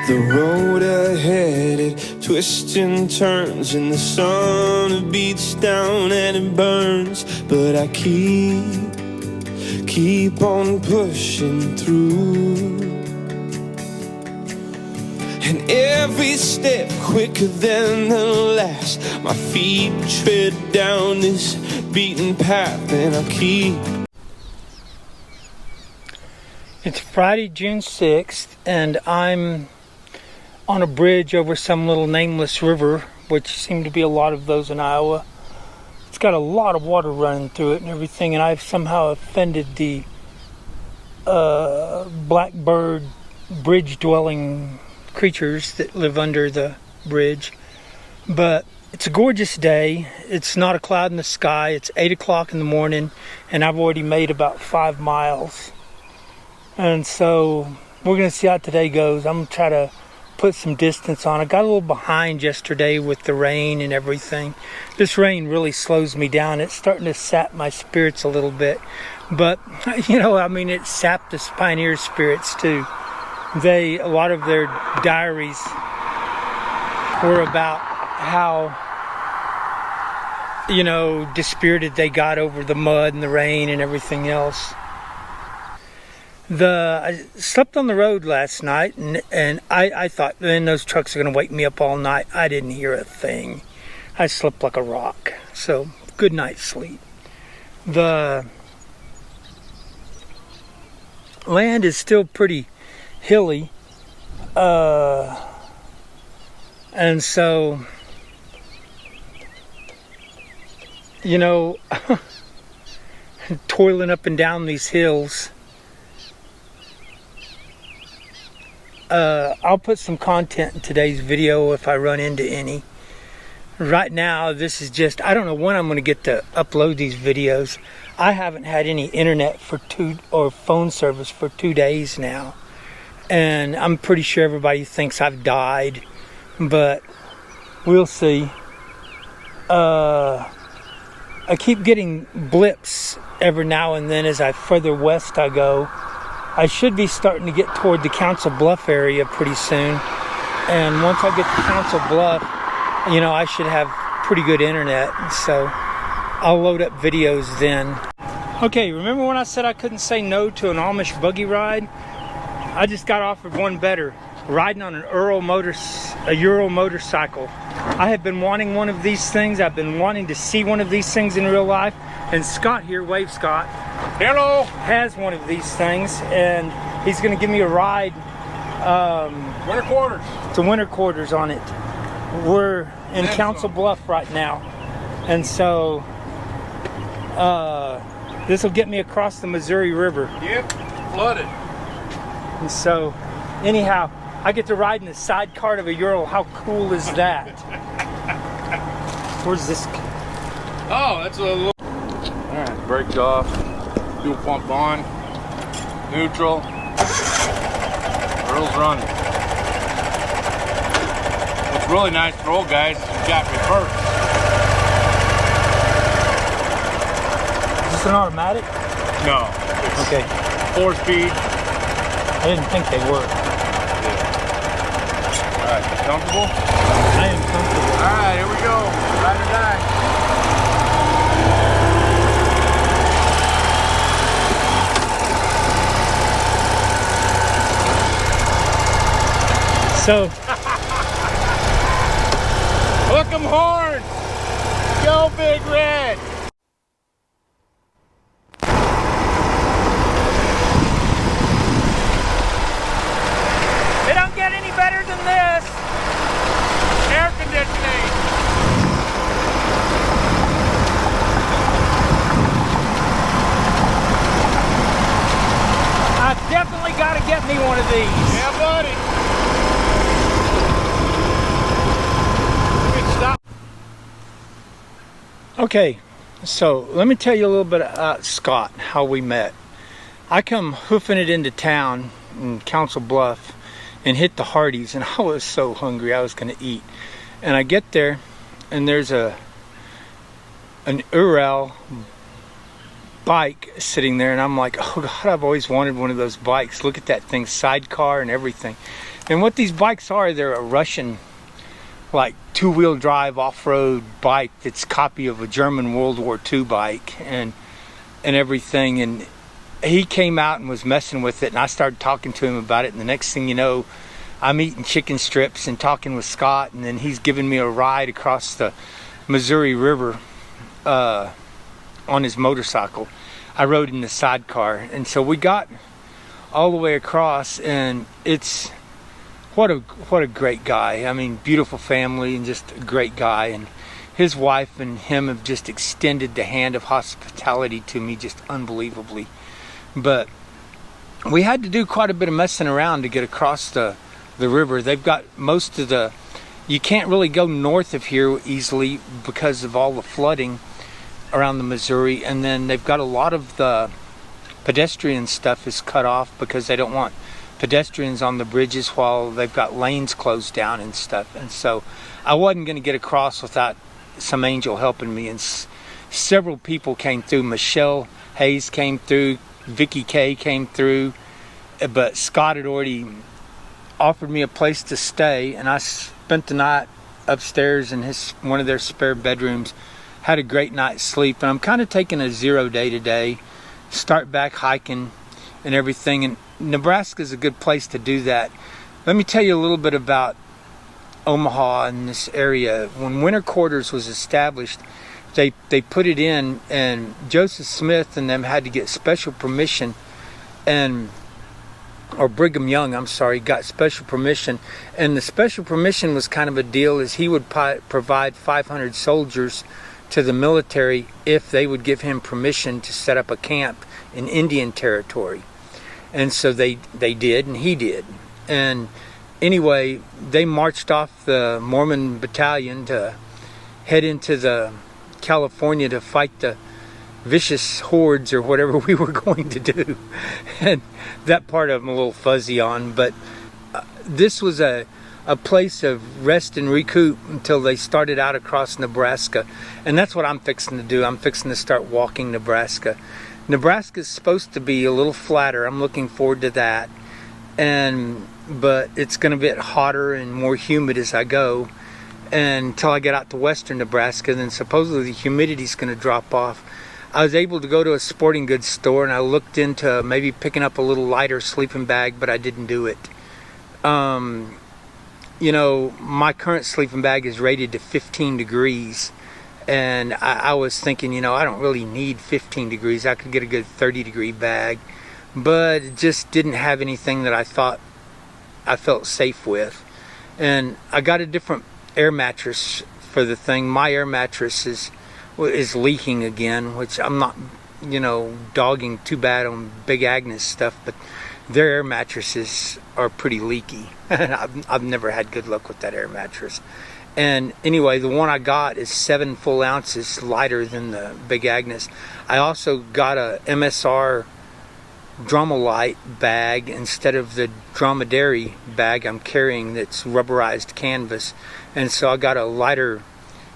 The road ahead, it twists and turns, and the sun beats down and it burns. But I keep on pushing through. And every step quicker than the last, my feet tread down this beaten path, and I keep. It's Friday, June 6th, and I'm on a bridge over some little nameless river, which seem to be a lot of those in Iowa. It's got a lot of water running through it and everything, and I've somehow offended the blackbird bridge-dwelling creatures that live under the bridge. But it's a gorgeous day. It's not a cloud in the sky. It's 8 o'clock in the morning, and I've already made about 5 miles. And so we're going to see how today goes. I'm going to try to put some distance on. I got a little behind yesterday with the rain and everything. This rain really slows me down. It's starting to sap my spirits a little bit. But, you know, I mean, it sapped the pioneer spirits too. A lot of their diaries were about how, you know, dispirited they got over the mud and the rain and everything else. I slept on the road last night, and I thought, man, those trucks are going to wake me up all night. I didn't hear a thing. I slept like a rock. So, good night's sleep. The land is still pretty hilly. And so, you know, toiling up and down these hills. I'll put some content in today's video if I run into any. Right now, this is just, I don't know when I'm going to get to upload these videos. I haven't had any internet or phone service for 2 days now. And I'm pretty sure everybody thinks I've died. But we'll see. I keep getting blips every now and then as further west I go. I should be starting to get toward the Council Bluff area pretty soon. And once I get to Council Bluff, you know, I should have pretty good internet. So I'll load up videos then. Okay, remember when I said I couldn't say no to an Amish buggy ride? I just got offered one better. Riding on a Ural motorcycle. I have been wanting one of these things. I've been wanting to see one of these things in real life. And Scott here, wave Scott. Hello. Has one of these things, and he's going to give me a ride. Winter quarters. To winter quarters on it. We're in Council Bluff right now, and so this will get me across the Missouri River. Yep, flooded. And so, anyhow, I get to ride in the sidecar of a Ural. How cool is that? Where's this? Oh, that's a little. All right, brakes off. Fuel pump on. Neutral. Ural's running. What's really nice for old guys is you got reverse. Is this an automatic? No. Okay. 4-speed. I didn't think they were. All right, you comfortable? I am comfortable. All right, here we go. Ride or die. So, hook 'em horns. Go Big Red. they don't get any better than this. Air conditioning. I've definitely got to get me one of these. Yeah, buddy. Good stop. Okay, so let me tell you a little bit about Scott, how we met. I come hoofing it into town in Council Bluff and hit the Hardee's, and I was so hungry I was going to eat. And I get there, and there's an Ural bike sitting there, and I'm like, oh God, I've always wanted one of those bikes. Look at that thing, sidecar and everything. And what these bikes are, they're a Russian, like, two-wheel drive off-road bike that's a copy of a German World War II bike and everything. And he came out and was messing with it, and I started talking to him about it, and the next thing you know, I'm eating chicken strips and talking with Scott, and then he's giving me a ride across the Missouri River on his motorcycle. I rode in the sidecar, and so we got all the way across, and it's what a great guy. I mean, beautiful family and just a great guy, and his wife and him have just extended the hand of hospitality to me just unbelievably. But we had to do quite a bit of messing around to get across the river. They've got most of the, you can't really go north of here easily because of all the flooding around the Missouri, and then they've got a lot of the pedestrian stuff is cut off because they don't want pedestrians on the bridges while they've got lanes closed down and stuff. And so I wasn't going to get across without some angel helping me, and several people came through. Michelle Hayes came through, Vicky Kay came through, but Scott had already offered me a place to stay, and I spent the night upstairs in one of their spare bedrooms. Had a great night's sleep, and I'm kind of taking a 0 day today. Start back hiking and everything, and Nebraska is a good place to do that. Let me tell you a little bit about Omaha and this area. When winter quarters was established, they put it in, and Joseph Smith and them had to get special permission, or Brigham Young, I'm sorry, got special permission. And the special permission was kind of a deal, is he would provide 500 soldiers to the military if they would give him permission to set up a camp in Indian territory. And so they did, and he did. And anyway, they marched off the Mormon battalion to head into the California to fight the vicious hordes or whatever we were going to do. And that part I'm a little fuzzy on, but this was a place of rest and recoup until they started out across Nebraska. And that's what I'm fixing to do. I'm fixing to start walking Nebraska. Nebraska's supposed to be a little flatter. I'm looking forward to that. But it's going to get hotter and more humid as I go, and until I get out to western Nebraska. Then supposedly the humidity's going to drop off. I was able to go to a sporting goods store, and I looked into maybe picking up a little lighter sleeping bag, but I didn't do it. You know, my current sleeping bag is rated to 15 degrees. And I was thinking, you know, I don't really need 15 degrees. I could get a good 30-degree bag. But it just didn't have anything that I thought I felt safe with. And I got a different air mattress for the thing. My air mattress is leaking again, which I'm not, you know, dogging too bad on Big Agnes stuff, but their air mattresses are pretty leaky. I've never had good luck with that air mattress. And anyway, the one I got is 7 full ounces lighter than the Big Agnes. I also got a MSR Dromalite bag instead of the dromedary bag I'm carrying that's rubberized canvas. And so I got a lighter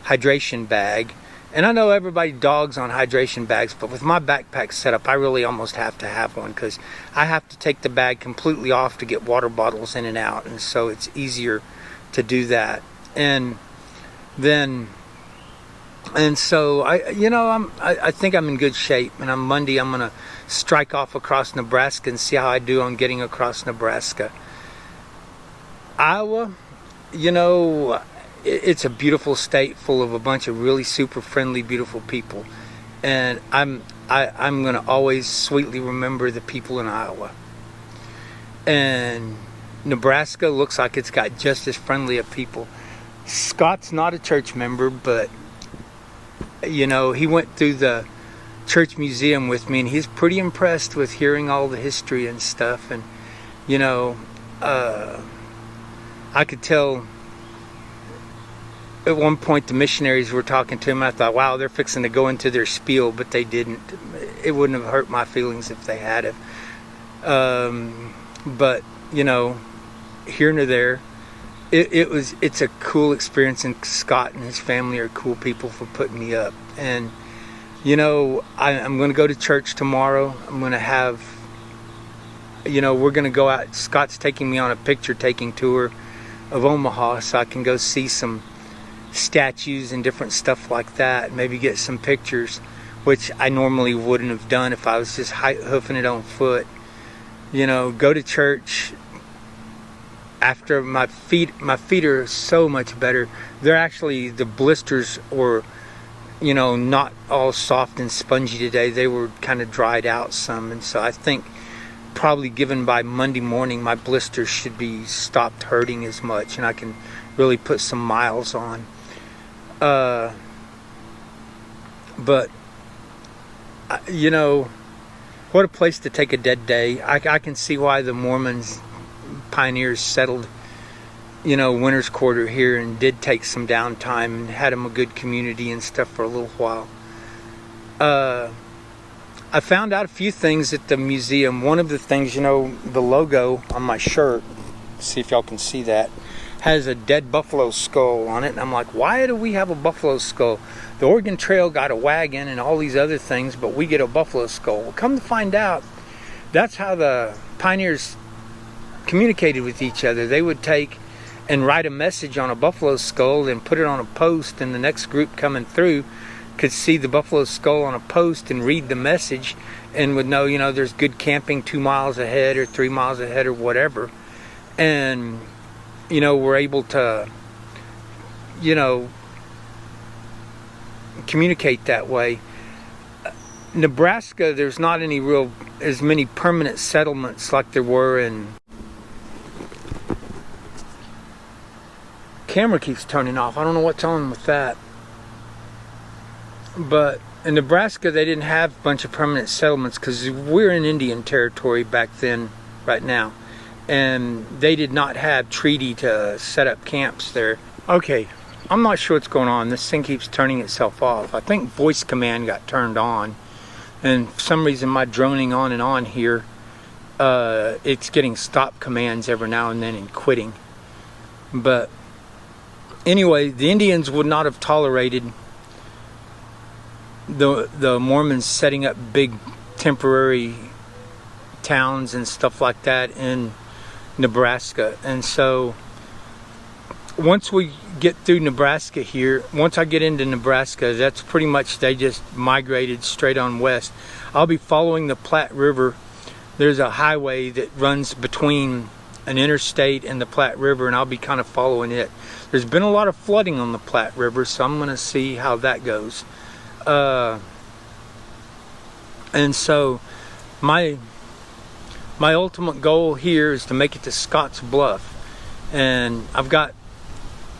hydration bag. And I know everybody dogs on hydration bags, but with my backpack setup, I really almost have to have one, because I have to take the bag completely off to get water bottles in and out. And so it's easier to do that. And so I think I'm in good shape. And on Monday I'm gonna strike off across Nebraska and see how I do on getting across Nebraska. Iowa, you know, it's a beautiful state full of a bunch of really super friendly, beautiful people, and I'm gonna always sweetly remember the people in Iowa. And Nebraska looks like it's got just as friendly of people. Scott's not a church member, but you know, he went through the church museum with me, and he's pretty impressed with hearing all the history and stuff. And you know, I could tell at one point the missionaries were talking to him, and I thought, wow, they're fixing to go into their spiel, but they didn't. It wouldn't have hurt my feelings if they had have. But you know, here nor there, it's a cool experience, and Scott and his family are cool people for putting me up. And you know, I'm going to go to church tomorrow. I'm going to have you know, we're gonna go out. Scott's taking me on a picture taking tour of Omaha, so I can go see some statues and different stuff like that. Maybe get some pictures, which I normally wouldn't have done if I was just hoofing it on foot. You know, go to church. After my feet are so much better. They're actually, the blisters were, you know, not all soft and spongy today. They were kind of dried out some, and so I think probably given by Monday morning my blisters should be stopped hurting as much, and I can really put some miles on. But you know, what a place to take a dead day. I can see why the Mormons, pioneers, settled, you know, winter's quarter here and did take some downtime and had them a good community and stuff for a little while. I found out a few things at the museum. One of the things, you know, the logo on my shirt, see if y'all can see that, has a dead buffalo skull on it, and I'm like, why do we have a buffalo skull? The Oregon Trail got a wagon and all these other things, but we get a buffalo skull. Well, come to find out, that's how the pioneers communicated with each other. They would take and write a message on a buffalo skull and put it on a post, and the next group coming through could see the buffalo skull on a post and read the message and would know, you know, there's good camping 2 miles ahead or 3 miles ahead or whatever. And, you know, we're able to, you know, communicate that way. Nebraska, there's not any real, as many permanent settlements like there were in... Camera keeps turning off. I don't know what's on with that. But in Nebraska, they didn't have a bunch of permanent settlements because we're in Indian territory back then, right now. And they did not have treaty to set up camps there. Okay, I'm not sure what's going on. This thing keeps turning itself off. I think voice command got turned on. And for some reason, my droning on and on here, it's getting stop commands every now and then and quitting. But anyway, the Indians would not have tolerated the Mormons setting up big temporary towns and stuff like that in Nebraska. And so once we get through Nebraska here, once I get into Nebraska, that's pretty much, they just migrated straight on west. I'll be following the Platte River. There's a highway that runs between an interstate and the Platte River, and I'll be kind of following it. There's been a lot of flooding on the Platte River, so I'm going to see how that goes. And so my ultimate goal here is to make it to Scotts Bluff, and I've got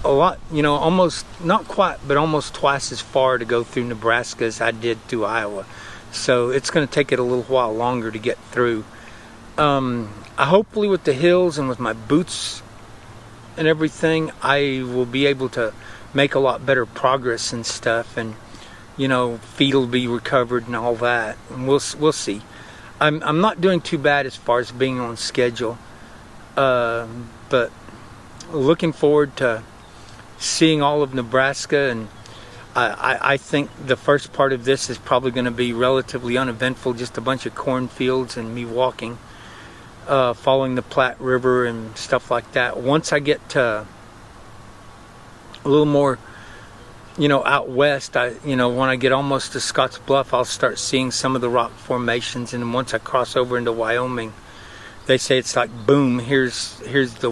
a lot, you know, almost, not quite, but almost twice as far to go through Nebraska as I did through Iowa, so it's going to take it a little while longer to get through. I hopefully with the hills and with my boots and everything, I will be able to make a lot better progress and stuff, and you know, feet will be recovered and all that, and we'll see. I'm not doing too bad as far as being on schedule, but looking forward to seeing all of Nebraska, and I think the first part of this is probably going to be relatively uneventful, just a bunch of cornfields and me walking, following the Platte River and stuff like that. Once I get to a little more, you know, out west, you know, when I get almost to Scotts Bluff, I'll start seeing some of the rock formations, and then once I cross over into Wyoming, they say it's like boom, here's the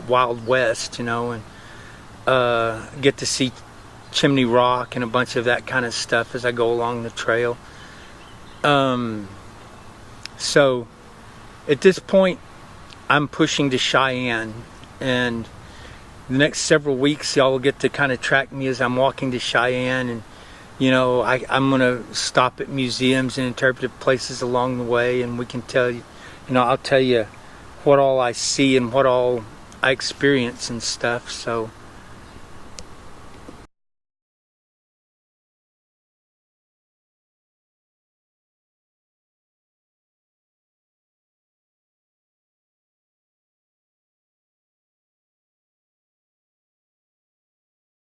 Wild West, you know, and get to see Chimney Rock and a bunch of that kind of stuff as I go along the trail. So at this point, I'm pushing to Cheyenne, and the next several weeks y'all will get to kind of track me as I'm walking to Cheyenne, and you know, I'm gonna stop at museums and interpretive places along the way, and we can tell you, you know, I'll tell you what all I see and what all I experience and stuff. So